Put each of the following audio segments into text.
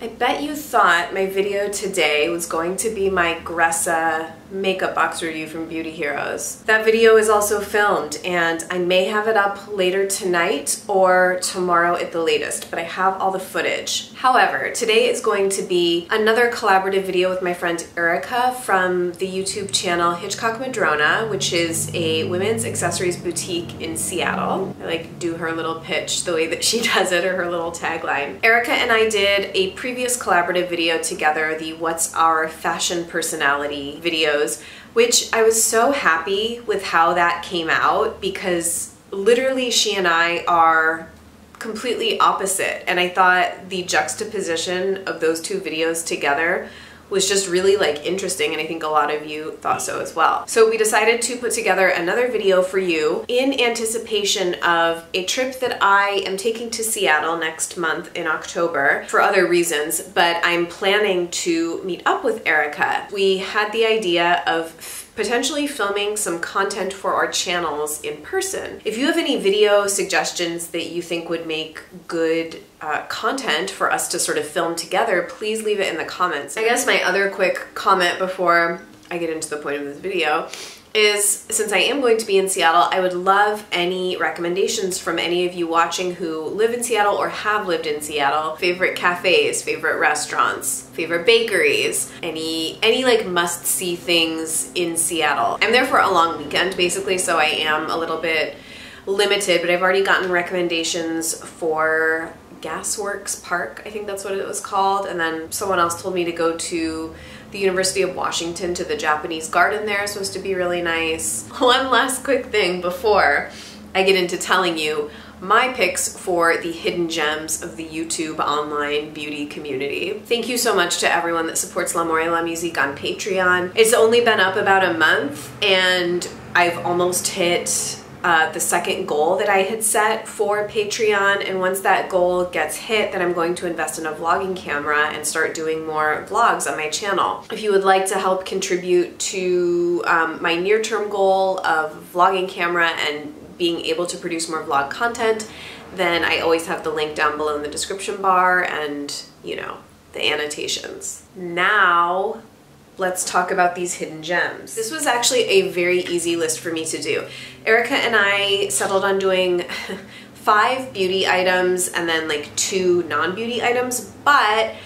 I bet you thought my video today was going to be my Gressa makeup box review from Beauty Heroes. That video is also filmed and I may have it up later tonight or tomorrow at the latest, but I have all the footage. However, today is going to be another collaborative video with my friend Erica from the YouTube channel Hitchcock Madrona, which is a women's accessories boutique in Seattle. I like do her little pitch the way that she does it, or her little tagline. Erica and I did a previous collaborative video together, the What's Our Fashion Personality videos, which I was so happy with how that came out because literally she and I are completely opposite, and I thought the juxtaposition of those two videos together was just really like interesting, and I think a lot of you thought so as well. So we decided to put together another video for you in anticipation of a trip that I am taking to Seattle next month in October for other reasons, but I'm planning to meet up with Erica. We had the idea of potentially filming some content for our channels in person. If you have any video suggestions that you think would make good content for us to sort of film together, please leave it in the comments. I guess my other quick comment before I get into the point of this video is, since I am going to be in Seattle, I would love any recommendations from any of you watching who live in Seattle or have lived in Seattle. Favorite cafes, favorite restaurants, favorite bakeries, any like must-see things in Seattle. I'm there for a long weekend basically, so I am a little bit limited, but I've already gotten recommendations for Gasworks Park, I think that's what it was called, and then someone else told me to go to the University of Washington to the Japanese garden there. It's supposed to be really nice. One last quick thing before I get into telling you my picks for the hidden gems of the YouTube online beauty community. Thank you so much to everyone that supports L'Amour La Musique on Patreon. It's only been up about a month and I've almost hit the second goal that I had set for Patreon, and once that goal gets hit, then I'm going to invest in a vlogging camera and start doing more vlogs on my channel. If you would like to help contribute to my near-term goal of vlogging camera and being able to produce more vlog content, then I always have the link down below in the description bar and, you know, the annotations. Now, let's talk about these hidden gems. This was actually a very easy list for me to do. Erica and I settled on doing 5 beauty items and then like 2 non-beauty items, but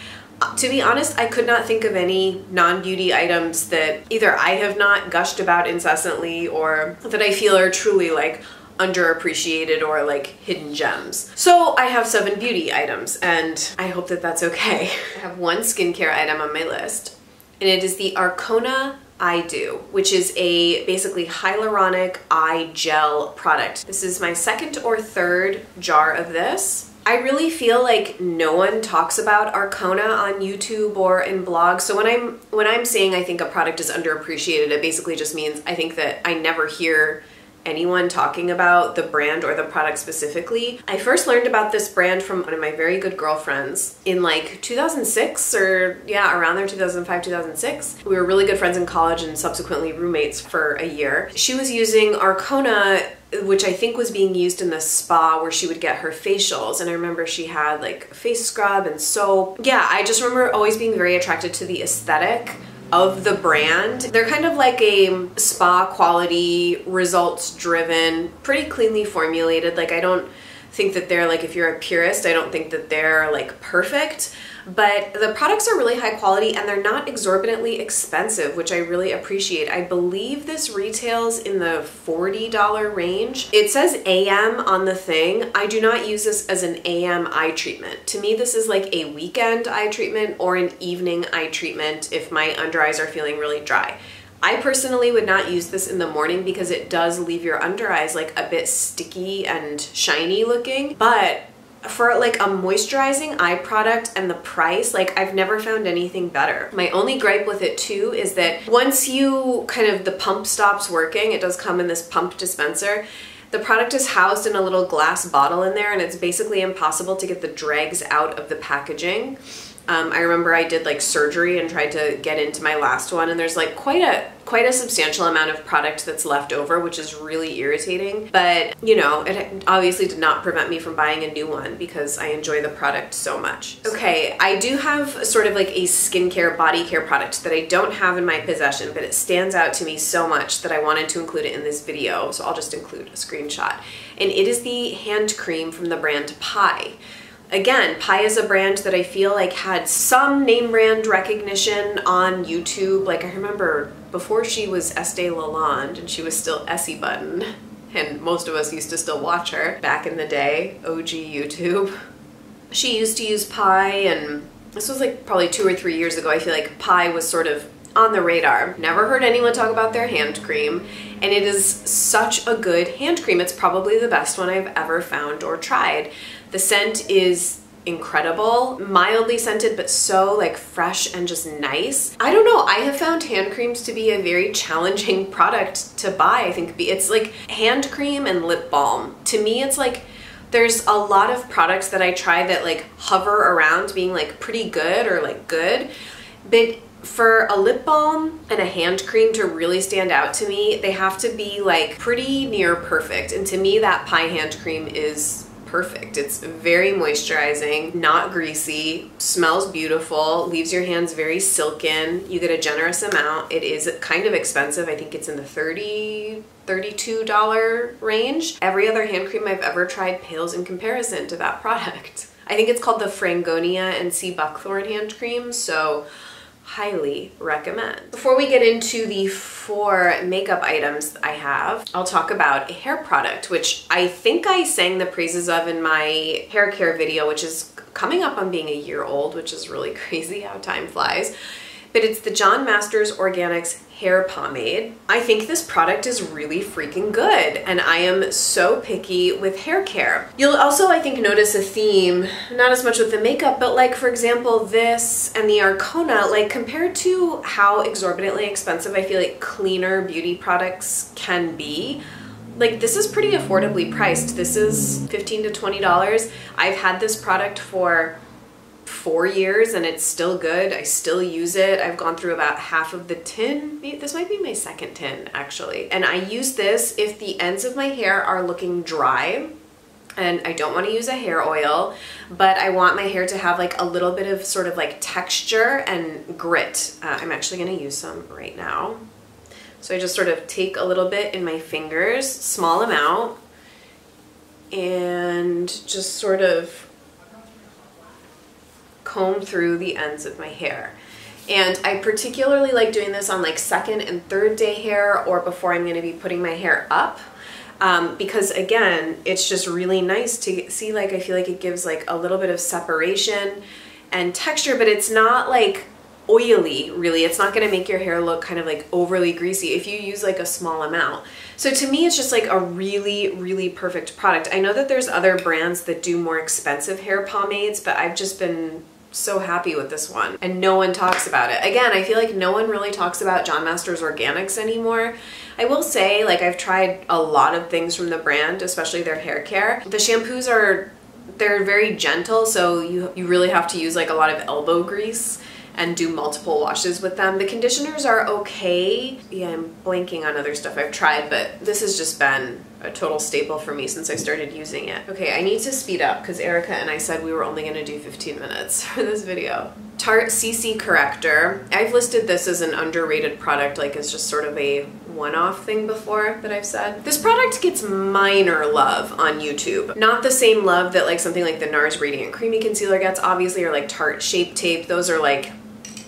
to be honest, I could not think of any non-beauty items that either I have not gushed about incessantly or that I feel are truly like underappreciated or like hidden gems. So I have 7 beauty items and I hope that that's okay. I have 1 skincare item on my list, and it is the Arcona Eye Dew, which is a basically hyaluronic eye gel product. This is my 2nd or 3rd jar of this. I really feel like no one talks about Arcona on YouTube or in blogs. So when I'm saying I think a product is underappreciated, it basically just means I think that I never hear anyone talking about the brand or the product specifically. I first learned about this brand from one of my very good girlfriends in like 2006, or yeah, around there, 2005, 2006. We were really good friends in college and subsequently roommates for a year. She was using Arcona, which I think was being used in the spa where she would get her facials, and I remember she had like face scrub and soap. Yeah, I just remember always being very attracted to the aesthetic of the brand. They're kind of like a spa quality, results driven, pretty cleanly formulated. Like I don't think that they're like, if you're a purist, I don't think that they're like perfect, but the products are really high quality and they're not exorbitantly expensive, which I really appreciate. I believe this retails in the $40 range. It says AM on the thing. I do not use this as an AM eye treatment. To me, this is like a weekend eye treatment or an evening eye treatment if my under eyes are feeling really dry. I personally would not use this in the morning because it does leave your under eyes like a bit sticky and shiny looking, but for like a moisturizing eye product and the price, like I've never found anything better. My only gripe with it too is that once you the pump stops working, it does come in this pump dispenser, the product is housed in a little glass bottle in there and it's basically impossible to get the dregs out of the packaging. I remember I did like surgery and tried to get into my last one, and there's like quite a substantial amount of product that's left over, which is really irritating. But you know, it obviously did not prevent me from buying a new one because I enjoy the product so much. Okay, I do have sort of like a skincare body care product that I don't have in my possession, but it stands out to me so much that I wanted to include it in this video, so I'll just include a screenshot. And it is the hand cream from the brand Pi. Again, Pi is a brand that I feel like had some name brand recognition on YouTube. Like I remember before she was Estee Lalonde and she was still Essie Button, and most of us used to still watch her back in the day, OG YouTube. She used to use Pi, and this was like probably 2 or 3 years ago. I feel like Pi was sort of on the radar. Never heard anyone talk about their hand cream, and it is such a good hand cream. It's probably the best one I've ever found or tried. The scent is incredible, mildly scented, but so like fresh and just nice. I don't know, I have found hand creams to be a very challenging product to buy. I think it's like hand cream and lip balm. To me, it's like there's a lot of products that I try that like hover around being like pretty good or like good, but for a lip balm and a hand cream to really stand out to me, they have to be like pretty near perfect. And to me, that Pi hand cream is perfect. It's very moisturizing, not greasy, smells beautiful, leaves your hands very silken. You get a generous amount. It is kind of expensive. I think it's in the $32 range. Every other hand cream I've ever tried pales in comparison to that product. I think it's called the Frangonia and Sea Buckthorn hand cream, so highly recommend. Before we get into the 4 makeup items I have, I'll talk about a hair product, which I think I sang the praises of in my hair care video, which is coming up on being a year old, which is really crazy how time flies. But it's the John Masters Organics hair pomade. I think this product is really freaking good, and I am so picky with hair care. You'll also, I think, notice a theme, not as much with the makeup, but like, for example, this and the Arcona, like compared to how exorbitantly expensive I feel like cleaner beauty products can be, like this is pretty affordably priced. This is $15 to $20. I've had this product for 4 years and it's still good. I still use it. I've gone through about half of the tin. This might be my second tin actually. And I use this if the ends of my hair are looking dry and I don't want to use a hair oil, but I want my hair to have like a little bit of sort of like texture and grit. I'm actually going to use some right now. So I just sort of take a little bit in my fingers, small amount, and just sort of comb through the ends of my hair. And I particularly like doing this on like 2nd and 3rd day hair or before I'm going to be putting my hair up, because again, it's just really nice to see, like I feel like it gives like a little bit of separation and texture, but it's not like oily really. It's not going to make your hair look kind of like overly greasy if you use like a small amount. So to me, it's just like a really, really perfect product. I know that there's other brands that do more expensive hair pomades, but I've just been so happy with this one and no one talks about it. Again, I feel like no one really talks about John Masters Organics anymore. I will say, like, I've tried a lot of things from the brand, especially their hair care. The shampoos they're very gentle, so you really have to use like a lot of elbow grease and do multiple washes with them. The conditioners are okay. Yeah, I'm blanking on other stuff I've tried, but this has just been a total staple for me since I started using it. Okay, I need to speed up because Erica and I said we were only gonna do 15 minutes for this video. Tarte CC Corrector. I've listed this as an underrated product, like it's just sort of a one-off thing before that I've said. This product gets minor love on YouTube. Not the same love that like something like the NARS Radiant Creamy Concealer gets, obviously, or like Tarte Shape Tape. Those are like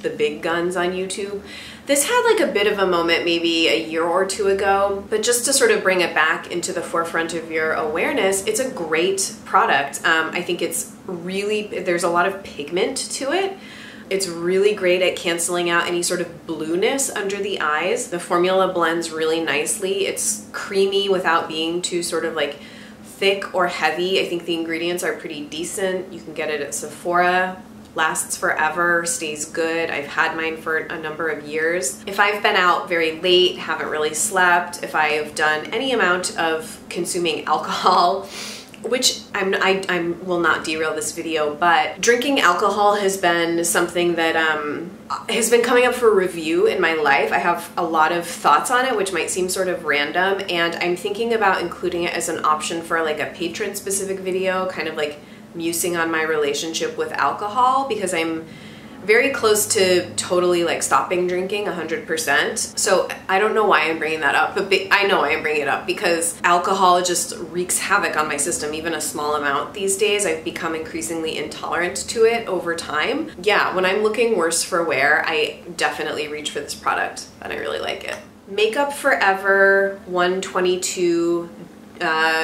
the big guns on YouTube. This had like a bit of a moment maybe a year or 2 ago, but just to sort of bring it back into the forefront of your awareness, it's a great product. I think it's really, there's a lot of pigment to it. It's really great at canceling out any sort of blueness under the eyes. The formula blends really nicely. It's creamy without being too sort of like thick or heavy. I think the ingredients are pretty decent. You can get it at Sephora. Lasts forever, stays good. I've had mine for a number of years. If I've been out very late, haven't really slept, if I have done any amount of consuming alcohol which I will not derail this video, but drinking alcohol has been something that has been coming up for review in my life. I have a lot of thoughts on it, which might seem sort of random, and I'm thinking about including it as an option for like a patron specific video, kind of like musing on my relationship with alcohol, because I'm very close to totally like stopping drinking 100%. So I don't know why I'm bringing that up, but I know I am bringing it up because alcohol just wreaks havoc on my system, even a small amount these days. I've become increasingly intolerant to it over time. Yeah, when I'm looking worse for wear, I definitely reach for this product and I really like it. Makeup Forever 122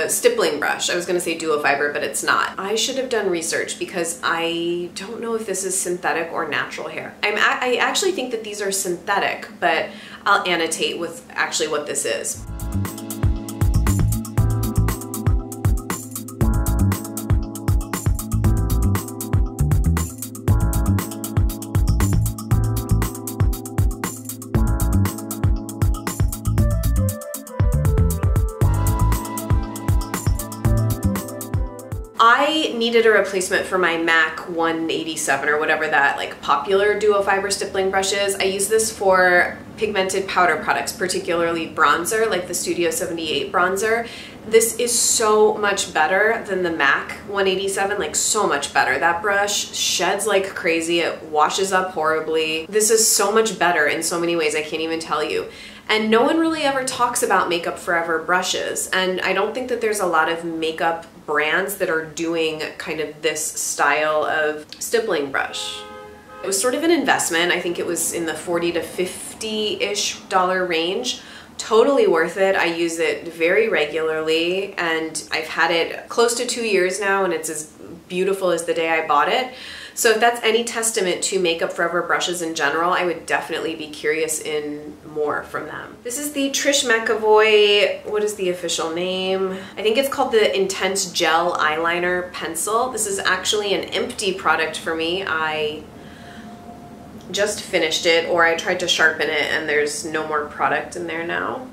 stippling brush. I was gonna say duo fiber, but it's not. I should have done research because I don't know if this is synthetic or natural hair. I actually think that these are synthetic, but I'll annotate with actually what this is. I needed a replacement for my MAC 187 or whatever that like popular duo fiber stippling brush is. I use this for pigmented powder products, particularly bronzer, like the Studio 78 bronzer. This is so much better than the MAC 187, like so much better. That brush sheds like crazy, it washes up horribly. This is so much better in so many ways, I can't even tell you. And no one really ever talks about Makeup Forever brushes, and I don't think that there's a lot of makeup brands that are doing kind of this style of stippling brush. It was sort of an investment. I think it was in the $40 to $50-ish range. Totally worth it. I use it very regularly and I've had it close to 2 years now and it's as beautiful as the day I bought it. So if that's any testament to Makeup Forever brushes in general, I would definitely be curious in more from them. This is the Trish McEvoy, what is the official name? I think it's called the Intense Gel Eyeliner Pencil. This is actually an empty product for me. I just finished it, or I tried to sharpen it and there's no more product in there now.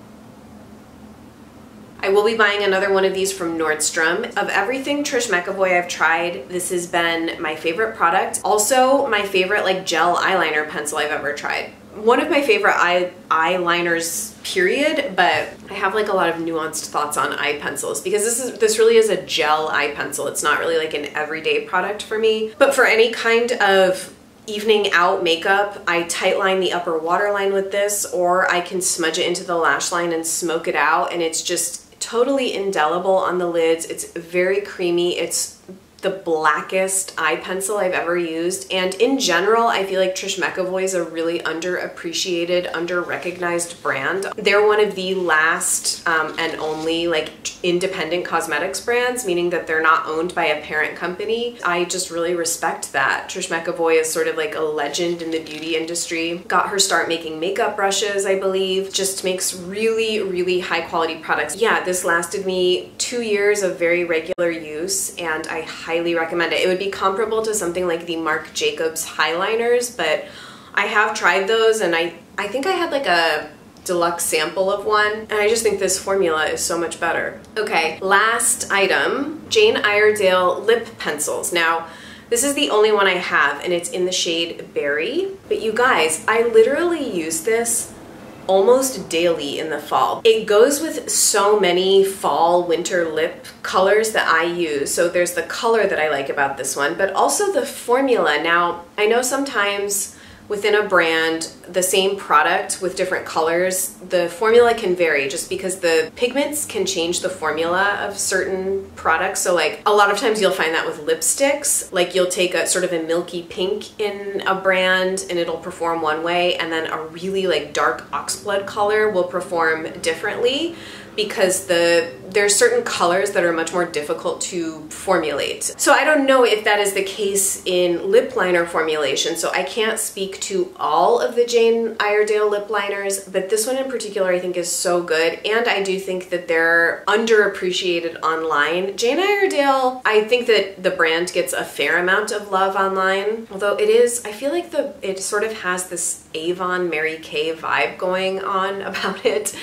I will be buying another one of these from Nordstrom. Of everything Trish McEvoy I've tried, this has been my favorite product. Also my favorite like gel eyeliner pencil I've ever tried. One of my favorite eyeliners, period, but I have like a lot of nuanced thoughts on eye pencils because this really is a gel eye pencil. It's not really like an everyday product for me. But for any kind of evening out makeup, I tightline the upper waterline with this, or I can smudge it into the lash line and smoke it out, and it's just totally indelible on the lids. It's very creamy. It's the blackest eye pencil I've ever used, and in general I feel like Trish McEvoy is a really underappreciated, under-recognized brand. They're one of the last and only like independent cosmetics brands, meaning that they're not owned by a parent company. I just really respect that. Trish McEvoy is sort of like a legend in the beauty industry. Got her start making makeup brushes, I believe. Just makes really, really high quality products. Yeah, this lasted me 2 years of very regular use and I highly recommend it. It would be comparable to something like the Marc Jacobs highliners, but I have tried those and I think I had like a deluxe sample of one, and I just think this formula is so much better. Okay, last item, Jane Iredale lip pencils. Now, this is the only one I have and it's in the shade Berry, but you guys, I literally use this almost daily in the fall. It goes with so many fall, winter lip colors that I use. So there's the color that I like about this one, but also the formula. Now, I know sometimes within a brand, the same product with different colors, the formula can vary just because the pigments can change the formula of certain products. So like a lot of times you'll find that with lipsticks, like you'll take a sort of a milky pink in a brand and it'll perform one way, and then a really like dark oxblood color will perform differently because there's certain colors that are much more difficult to formulate. So I don't know if that is the case in lip liner formulation, so I can't speak to all of the Jane Iredale lip liners, but this one in particular I think is so good, and I do think that they're underappreciated online. Jane Iredale, I think that the brand gets a fair amount of love online, although it is, I feel like it sort of has this Avon Mary Kay vibe going on about it.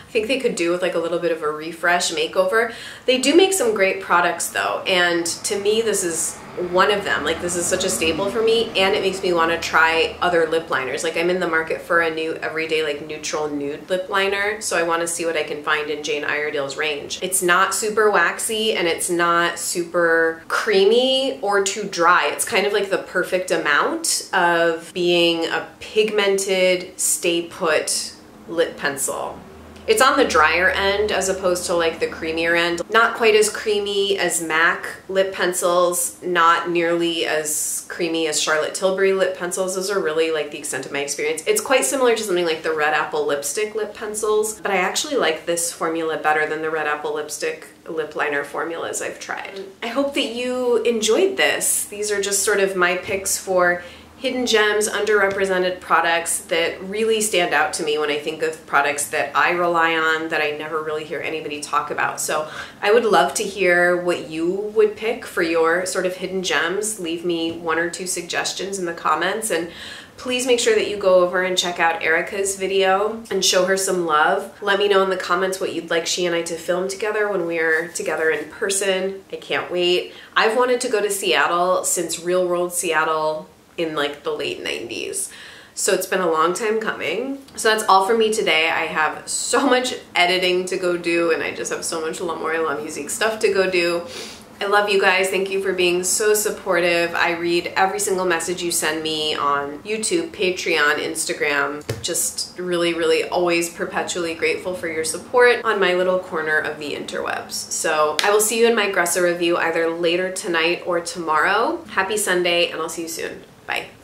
I think they could do with like a little bit of a refresh makeover. They do make some great products though, and to me this is one of them. Like, this is such a staple for me, and it makes me want to try other lip liners. Like, I'm in the market for a new everyday like neutral nude lip liner, so I want to see what I can find in Jane Iredale's range. It's not super waxy and it's not super creamy or too dry. It's kind of like the perfect amount of being a pigmented stay put lip pencil. It's on the drier end as opposed to like the creamier end. Not quite as creamy as MAC lip pencils, not nearly as creamy as Charlotte Tilbury lip pencils. Those are really like the extent of my experience. It's quite similar to something like the Red Apple lipstick lip pencils, but I actually like this formula better than the Red Apple lipstick lip liner formulas I've tried. I hope that you enjoyed this. These are just sort of my picks for hidden gems, underrepresented products that really stand out to me when I think of products that I rely on that I never really hear anybody talk about. So I would love to hear what you would pick for your sort of hidden gems. Leave me 1 or 2 suggestions in the comments, and please make sure that you go over and check out Erica's video and show her some love. Let me know in the comments what you'd like she and I to film together when we're together in person. I can't wait. I've wanted to go to Seattle since Real World Seattle in like the late 90s. So it's been a long time coming. So that's all for me today. I have so much editing to go do, and I just have so much L'Amour La Musique stuff to go do. I love you guys. Thank you for being so supportive. I read every single message you send me on YouTube, Patreon, Instagram. Just really, really always perpetually grateful for your support on my little corner of the interwebs. So I will see you in my Gressa review either later tonight or tomorrow. Happy Sunday, and I'll see you soon. Bye.